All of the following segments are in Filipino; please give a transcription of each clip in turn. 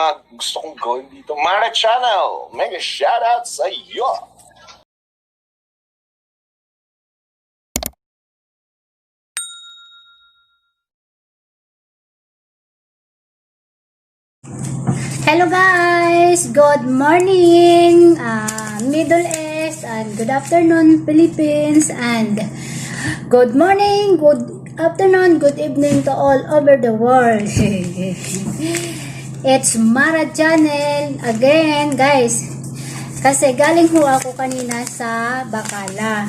mga gusto kong gawin dito. Mara Channel, mega shoutout sa iyo! Hello guys! Good morning! Middle East and good afternoon Philippines and good morning, good afternoon, good evening to all over the world. It's Mara Channel again guys. Kasi galing ho ako kanina sa Bacala.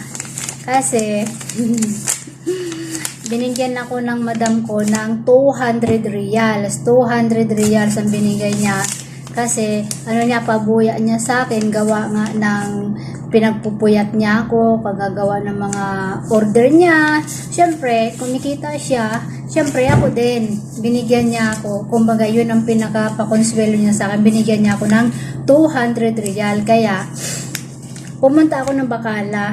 Kasi binigyan ako ng madam ko ng 200 reals. 200 reals ang binigay niya. Kasi, pabuya niya sa akin, gawa nga ng pinagpupuyat niya ako, pagagawa ng mga order niya. Siyempre, kumikita siya. Siyempre, ako din. Binigyan niya ako. Kumbaga, yun ang pinaka-pakonswelo niya sa akin. Binigyan niya ako ng 200 real. Kaya, pumunta ako ng Bacala.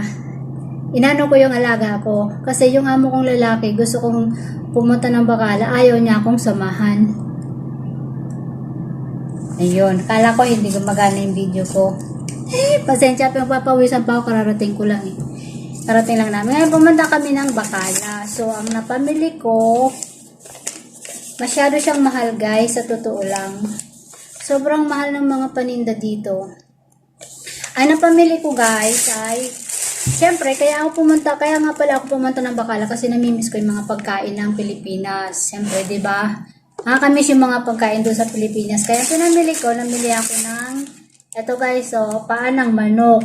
Inano ko yung alaga ko. Kasi yung amo kong lalaki, gusto kong pumunta ng Bacala. Ayaw niya akong samahan. Ayun. Kala ko hindi gumagana yung video ko. Pasensya, papawisan pa ako. Kararating ko lang eh. Karating lang namin. Ngayon, pumunta kami ng Bacala. So, ang napamili ko, masyado siyang mahal guys. Sa totoo lang. Sobrang mahal ng mga paninda dito. Ang napamili ko guys ay siyempre, kaya nga pala ako pumunta ng Bacala kasi namimiss ko yung mga pagkain ng Pilipinas. Siyempre, di ba? Nakakamiss yung mga pagkain doon sa Pilipinas. Kaya namili ako ng, eto guys, paan ng manok.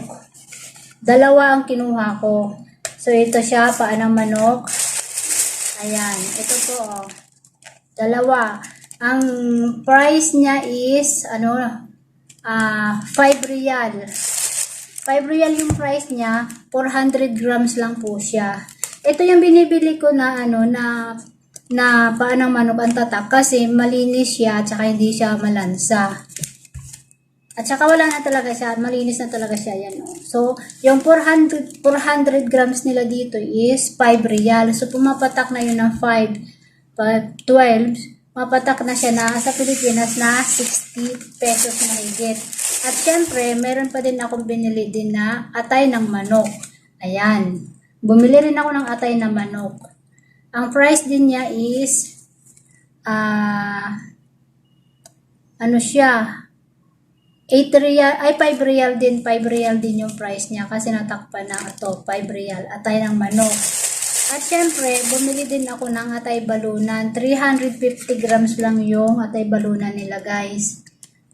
Dalawa ang kinuha ko. So, ito siya, paan ng manok. Ayan, ito po, dalawa. Ang price niya is, 5 real. 5 real yung price niya, 400 grams lang po siya. Ito yung binibili ko na na paan ng manok ang tatak kasi malinis siya at saka hindi siya malansa. At saka wala na talaga siya, malinis na talaga siya yan. So, yung 400 grams nila dito is 5 real. So, pumapatak na yun ng 12, mapatak na siya na sa Pilipinas na 60 pesos na higit. At syempre, meron pa din akong binili din na atay ng manok. Ayan. Bumili rin ako ng atay na manok. Ang price din niya is, 8 real, ay 5 real din. 5 real din yung price niya kasi natakpan na ito. 5 real. Atay ng manok. At syempre, bumili din ako ng atay balunan. 350 grams lang yung atay balunan nila guys.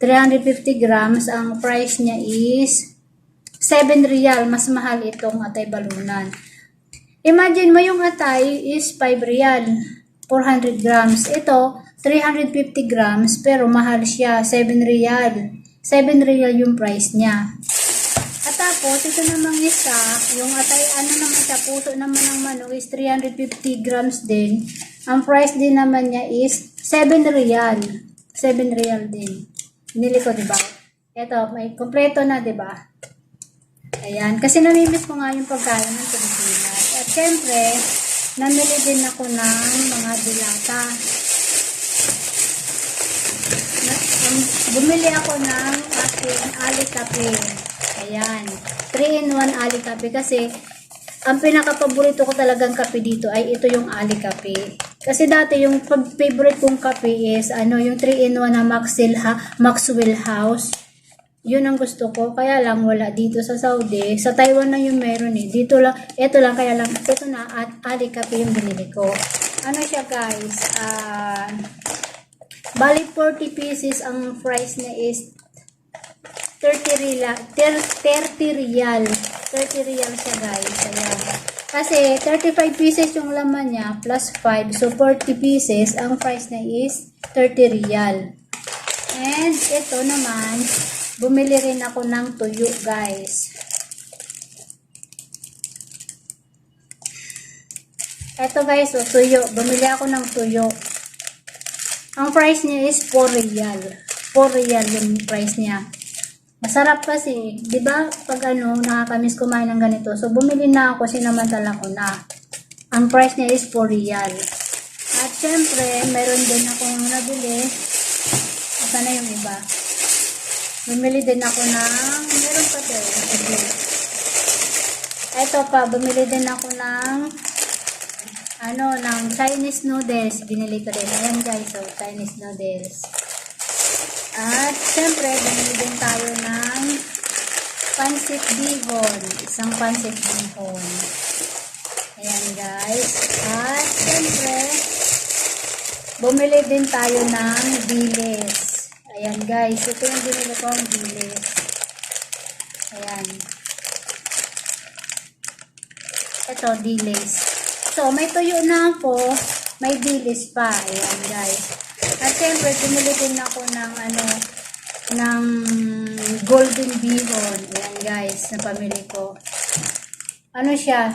350 grams, ang price niya is 7 real. Mas mahal itong atay balunan. Imagine mo yung atay is 5 real. 400 grams. Ito, 350 grams pero mahal siya. 7 real. 7 real yung price niya. At tapos, ito namang isa, yung atay, naman siya, puso naman ng manok is 350 grams din. Ang price din naman niya is 7 real. 7 real din. Binili ko, diba? Ito, may kompleto na, diba? Ayan. Kasi namimiss ko nga yung pagkain ng Pilipinas. At syempre, namili din ako ng mga dilata. Bumili ako ng aking alikape. Ayan. 3-in-1 alikape kasi ang pinaka-paborito ko talagang kape dito ay ito yung alikape. Kasi dati yung favorite kong kape is yung 3-in-1 na Maxwell House. Yun ang gusto ko. Kaya lang wala dito sa Saudi. Sa Taiwan na yung meron eh. Dito lang, ito lang, kaya lang ito na at alikape yung binili ko. Ano siya guys? Bali 40 pieces ang price niya is 30 real. 30 real. 30 real siya guys. Ayan. Kasi 35 pieces yung laman niya plus 5. So 40 pieces. Ang price niya is 30 real. And ito naman, bumili rin ako ng tuyo guys. Ito guys, tuyo. Bumili ako ng tuyo. Ang price niya is 4 real. 4 real yung price niya. Masarap kasi, 'di ba? Pag nakakamiss kumain ng ganito. So bumili na ako, sinamantala ko na. Ang price niya is 4 real. At syempre, meron din akong nabili. Sana yung iba. Bumili din ako ng, meron pa to. Ito pa, bumili din ako ng, ng Chinese noodles. Binili ko din. Ayan guys, so Chinese noodles. At, syempre, bumili din tayo ng pancit bihon. Isang pancit bihon. Ayan guys. At, syempre, bumili din tayo ng dilis. Ayan guys. Ito yung binili ko ang dilis. Ayan. Ito, dilis. So, may tuyo na ako. May dilis pa. Ayan guys. At syempre, bumili din ako ng ng golden bihon. Ayan guys, na pamili ko. Ano siya?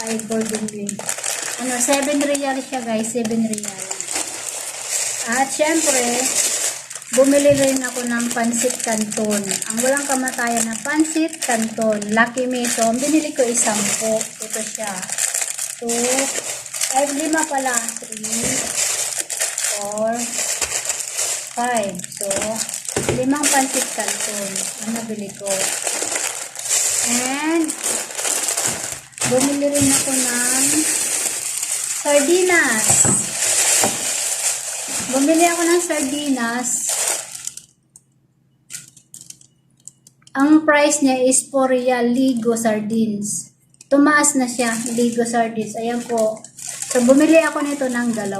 Ay, golden bihon. 7 real siya guys, 7 real. At syempre, bumili rin ako ng pancit canton. Ang walang kamatayan na pancit canton. Lucky Me. So, binili ko 10. Ito siya. 2, ay 5 pala. 3, 4, 5. So, 5 pancit canton ang nabili ko. And, bumili rin ako ng sardinas. Bumili ako ng sardinas. Ang price niya is 4 real Ligo sardines. Tumaas na siya, Ligo sardines. Ayan po. So, bumili ako nito ng 2.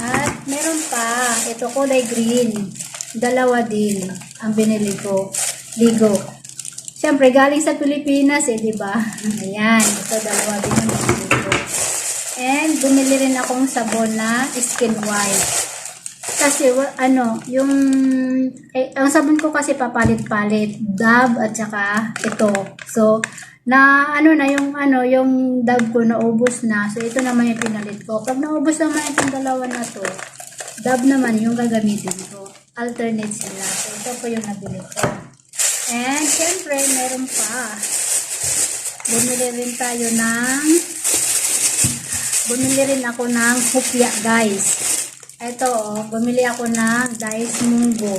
At meron pa, ito kulay green. 2 din ang binili ko. Ligo. Siyempre, galing sa Pilipinas di ba? Ayan, ito 2 din ang binili ko. And, bumili rin akong sabon na skin white. Kasi, yung, ang sabon ko kasi papalit-palit. Dove at saka ito. So, yung Dove ko naubos na. So, ito naman yung pinalit ko. Pag naubos naman itong 2 na to, Dove naman yung gagamitin ko. Alternate sila. So, ito po yung nabili ko. And, syempre, meron pa. Bumili rin ako ng hupya, guys. Ito, bumili ako ng diced munggo.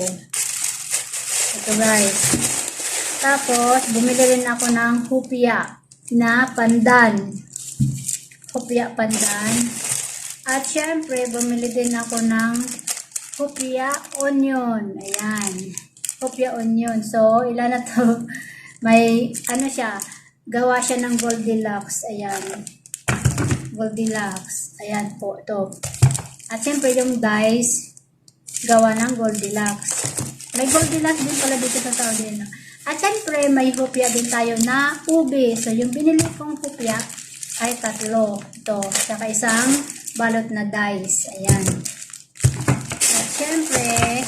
Ito, guys. Tapos, bumili rin ako ng hupya na pandan. Hupya pandan. At, syempre, bumili din ako ng hupya onion. Ayan. Hupya onion. So, ilan na to? May, siya, gawa siya ng Goldilocks. Ayan. Goldilocks. Ayan po, ito. At syempre yung dice, gawa ng Goldilocks. May Goldilocks din pala dito sa Saudi. At syempre, may hupya din tayo na ube. So, yung binili kong hupya ay 3. Ito. Saka isang balot na dice. Ayan. At syempre,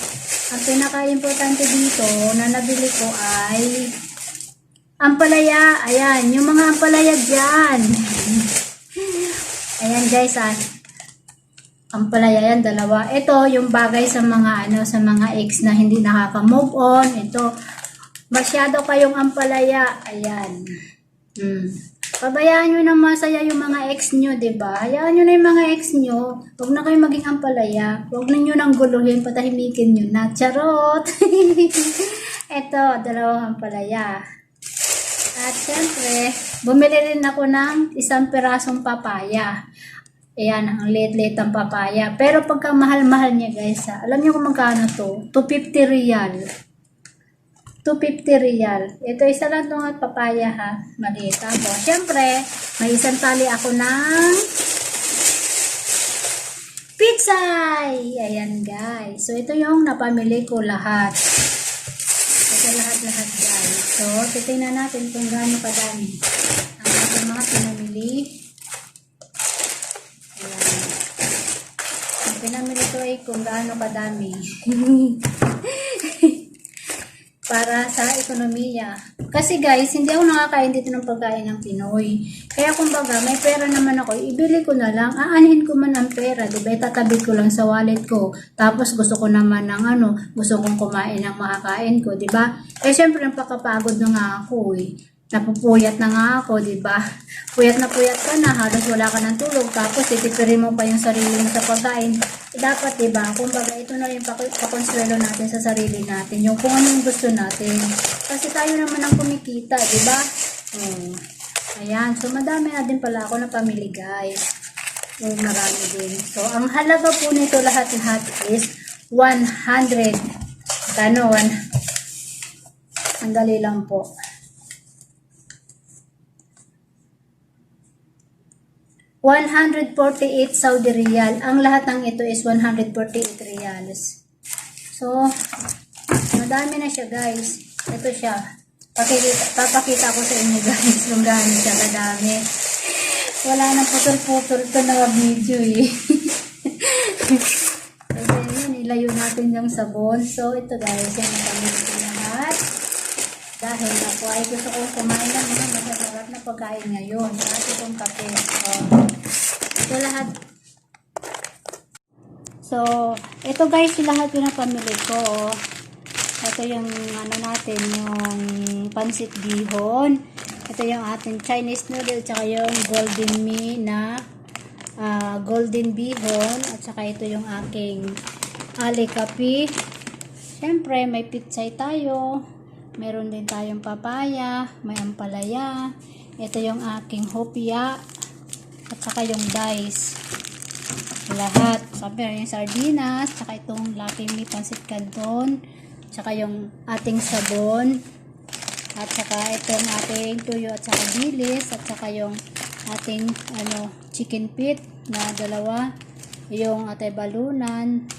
ang pinaka-importante dito na nabili ko ay ampalaya. Ayan. Yung mga ampalaya dyan. Ayan guys, ampalaya yan, 2. Ito, yung bagay sa mga, sa mga ex na hindi nakaka-move on. Ito, masyado kayong ampalaya. Ayan. Pabayaan nyo na masaya yung mga ex nyo, diba? Hayaan nyo na yung mga ex nyo. Huwag na kayo maging ampalaya. Huwag na nyo nang guluhin, patahimikin nyo na. Charot! Ito, 2 ampalaya. At syempre, bumili rin ako ng 1 pirasong papaya. Ayan, ang liit-liit ang papaya. Pero pagka mahal-mahal niya guys, alam niyo kung magkano to? 250 real. 250 real. Ito, isa lang itong papaya ha. Maliit. Tapos, syempre, may 1 tali ako ng pizza! Ayan guys. So, ito yung napamili ko lahat. Ito lahat-lahat guys. So, titingnan natin kung gaano kadami ang ating mga pinamili. Ayan. Ang pinamili ko ay kung gaano kadami. Para sa ekonomiya. Kasi guys, hindi ako nakakain dito ng pagkain ng Pinoy. Kaya kumbaga, may pera naman ako, ibili ko na lang, aanhin ko man ang pera, diba? Itatabi ko lang sa wallet ko. Tapos gusto ko naman ng gusto kong kumain ng makakain ko, diba? Eh syempre, napakapagod na nga ako eh. napupuyat na nga ako, di ba? Puyat ka na, halos wala ka ng tulog, tapos titipirin mo pa yung sarili mo sa pagkain. Dapat, di ba? Kumbaga, ito na yung pakonsuelo natin sa sarili natin, yung kung ano yung gusto natin. Kasi tayo naman ang kumikita, di ba? Ayan, so madami na din pala ako na pamili, guys. Marami din. So, ang halaga po nito lahat-lahat is 100. Kano? Ang dali lang po. 148 Saudi Riyal. Ang lahat ng ito is 148 Riyals. So, madami na siya, guys. Ito siya. Papakita ko sa inyo, guys, kung gaano siya kadami. Wala nang putol-putol ito na video eh. Kasi yun, ilayo natin yung sabon. So, ito guys, yan ang pamilya ko lahat. Dahil ako ay gusto kong kumain ng mga masasarap na pagkain ngayon. At itong kape. Ito lahat. So, ito guys, lahat yung pamilya ko. Ito yung ano natin, yung pansit bihon. Ito yung ating Chinese noodle, tsaka yung golden mee na golden bihon. At saka ito yung aking alikapi. Siyempre, may pitsay tayo. Meron din tayong papaya, may ampalaya. Ito yung aking hopia. At saka yung dice. Lahat. Sabi yung sardinas, tsaka itong Lucky Me pansit canton. Tsaka yung ating sabon. At saka itong ating tuyo at saka dilis. At saka yung ating chicken pit na dalawa. Yung atay balunan.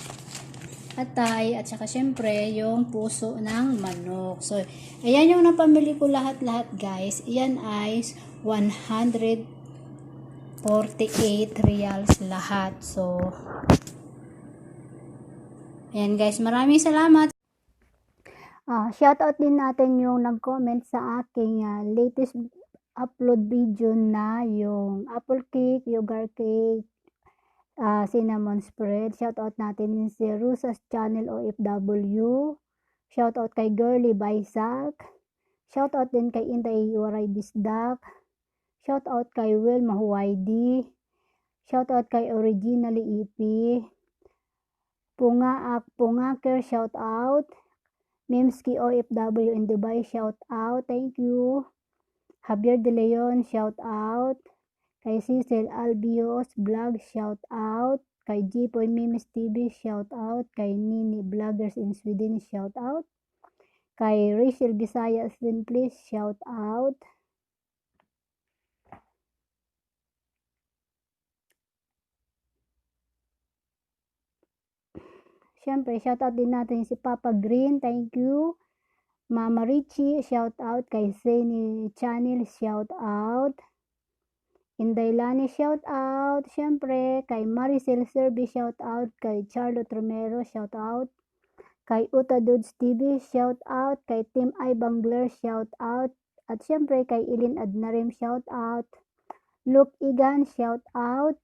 Atay. At saka syempre yung puso ng manok. So, ayan yung napamili ko lahat-lahat guys. Iyan ay 148 reals lahat. So, ayan guys. Maraming salamat. Shoutout din natin yung nag-comment sa aking latest upload video na yung apple cake, yogurt cake, cinnamon spread. Shoutout natin din si Rusas Channel OFW. Shoutout kay Girly Baisak. Shoutout din kay Inday Waray Disdak. Shoutout kay Will Mahuwaydi. Shoutout kay Originally EP. Pungaker shoutout. Memski OFW in Dubai, shout out. Thank you. Javier De Leon, shout out. Kay Cecil Albios Vlog, shout out. Kay G-Poy Mimis TV, shout out. Kay Nini Vloggers in Sweden, shout out. Kay Rachel Visayas din, please, shout out. Siyempre, shout out din natin si Papa Green, thank you. Mama Richie, shout out. Kay Zany Channel, shout out. Indaylani, shout out. Siyempre, kay Maricel Serbi, shout out. Kay Charlotte Romero, shout out. Kay Uta Dudes TV, shout out. Kay Team I Bangler, shout out. At siyempre, kay Ilin Adnarim, shout out. Luke Igan, shout out.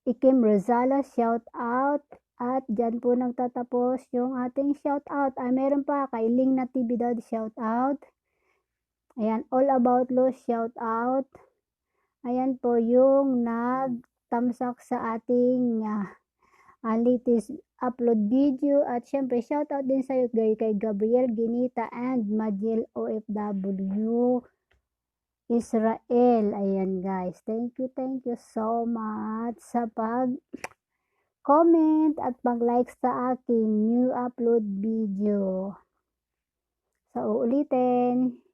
Ikim Rosala, shout out. At dyan po nagtatapos yung ating shout out. Meron pa kay Ling Natividad, shout out. Ayan, All About Lo, shout out. Ayan po yung nagtamsak sa ating latest upload video. At syempre, shout out din sa iyo kay Gabriel Ginita and Majil OFW Israel. Ayan guys, thank you so much sa pag-comment at pag-like sa aking new upload video. So, uulitin.